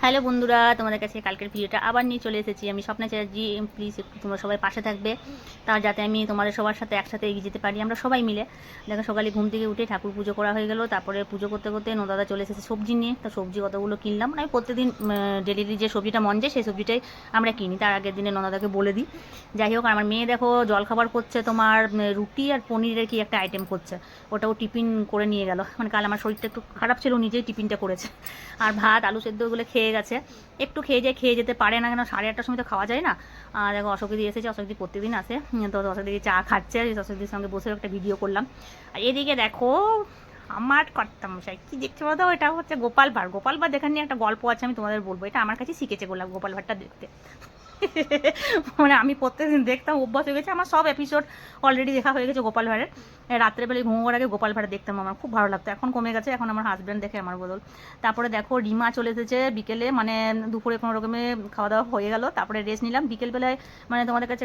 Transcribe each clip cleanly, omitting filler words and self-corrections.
Hello বন্ধুরা, তোমাদের কাছে কালকের ভিডিওটা আবার নিয়ে চলে এসেছি আমি স্বপ্না চ্যাটার্জি। প্লিজ একটু তোমরা সবাই পাশে থাকবে, তার যাতে আমি তোমাদের সবার সাথে একসাথে এগিয়ে যেতে পারি আমরা সবাই মিলে। দেখো সকালে ঘুম থেকে উঠে ঠাকুর পুজো করা হয়ে গেল, তারপরে পুজো করতে করতে নদাদা চলে এসেছে সবজি নিয়ে। তো সবজি কতগুলো কিনলাম, আমি প্রত্যেকদিন ডেলি যে সবজিটা মন যায় সেই সবজিটাই আমরা কিনি, তার আগের দিনে নদাদাকে বলে দিই। যাই হোক, আমার মেয়ে দেখো জলখাবার করছে তোমার রুটি আর পনিরের কি একটা আইটেম করছে, ওটাও টিফিন করে নিয়ে গেল। মানে কাল আমার শরীরটা একটু খারাপ ছিল, নিজেই টিফিনটা করেছে। আর ভাত আলু সেদ্ধ ওগুলো খেয়ে গেছে, একটু খেয়ে যেতে পারে না, কেন 8:30টার সময় তো খাওয়া যায় না। আর দেখো অশোকদি এসেছে, অশোকদি প্রত্যেকদিন আসে, তো অশোকদি চা খাচ্ছে, অশোকদির সঙ্গে বসে একটা ভিডিও করলাম। আর এদিকে দেখো আমার কর্তামশাই কি দেখতে বলতো, এটা হচ্ছে গোপাল ভাঁড়। গোপাল ভাঁড় দেখার নিয়ে একটা গল্প আছে, আমি তোমাদের বলবো। এটা আমার কাছে শিখেছে গোপাল ভাঁড়টা দেখতে। মানে আমি প্রত্যেকদিন দেখতাম, অভ্যাস হয়ে গেছে আমার, সব এপিসোড অলরেডি দেখা হয়ে গেছে গোপাল ভাঁড়ের। রাত্রেবেলায় ঘুমোবার আগে গোপাল ভাঁড় দেখতাম, আমার খুব ভালো লাগতো। এখন কমে গেছে, এখন আমার হাজব্যান্ড দেখে আমার বদল। তারপরে দেখো রিমা চলে এসেছে বিকেলে, মানে দুপুরে কোনো রকমে খাওয়া দাওয়া হয়ে গেল, তারপরে রেস্ট নিলাম। বিকেলবেলায় মানে তোমাদের কাছে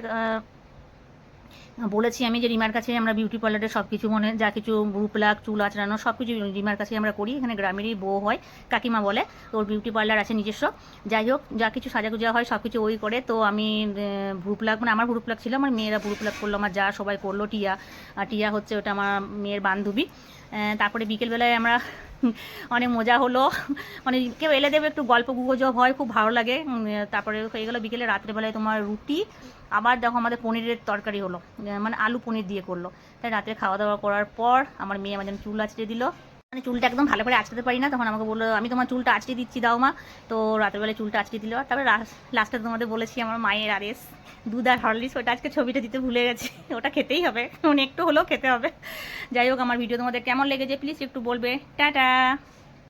বলেছি আমি যে রিমার কাছে আমরা বিউটি পার্লারের সব কিছু, মানে যা কিছু ব্রু প্লাক চুল আঁচড়ানো সব কিছু রিমার কাছে আমরা করি। এখানে গ্রামেরই বউ হয়, কাকিমা বলে, তো ওর বিউটি পার্লার আছে নিজস্ব। যাই হোক, যা কিছু সাজাগুজা হয় সব কিছু ওই করে। তো আমি ব্রু প্লাক, মানে আমার ব্রু প্লাক ছিল, আমার মেয়েরা ব্রু প্লাক করলো, আমার যা সবাই করলো। টিয়া হচ্ছে ওটা আমার মেয়ের বান্ধবী। তারপরে বিকেলবেলায় আমরা অনেক মজা হলো, মানে কেউ এলে দেবে, একটু গল্প গুজব হয়, খুব ভালো লাগে। তারপরে হয়ে গেলো বিকেলে। রাত্রেবেলায় তোমার রুটি, আবার দেখো আমাদের পনিরের তরকারি হলো, মানে আলু পনির দিয়ে করলো। তাই রাত্রে খাওয়া দাওয়া করার পর আমার মেয়ে আমার জন্য চুল আঁচড়ে দিল। মানে চুলটা একদম ভালো করে আঁচড়াতে পারি না, তখন আমাকে বললো আমি তোমার চুলটা আঁচড়ে দিচ্ছি, দাও মা। তো রাত্রেবেলায় চুলটা আঁচড়ে দিল। তারপরে লাস্টে তোমাদের বলেছি আমার মায়ের আরএস দুধ আর হরলিক্স, ওটা আজকে ছবিটা দিতে ভুলে গেছি। ওটা খেতেই হবে, মানে একটু হলেও খেতে হবে। যাই হোক, আমার ভিডিও তোমাদের কেমন লেগেছে প্লিজ একটু বলবে। টাটা।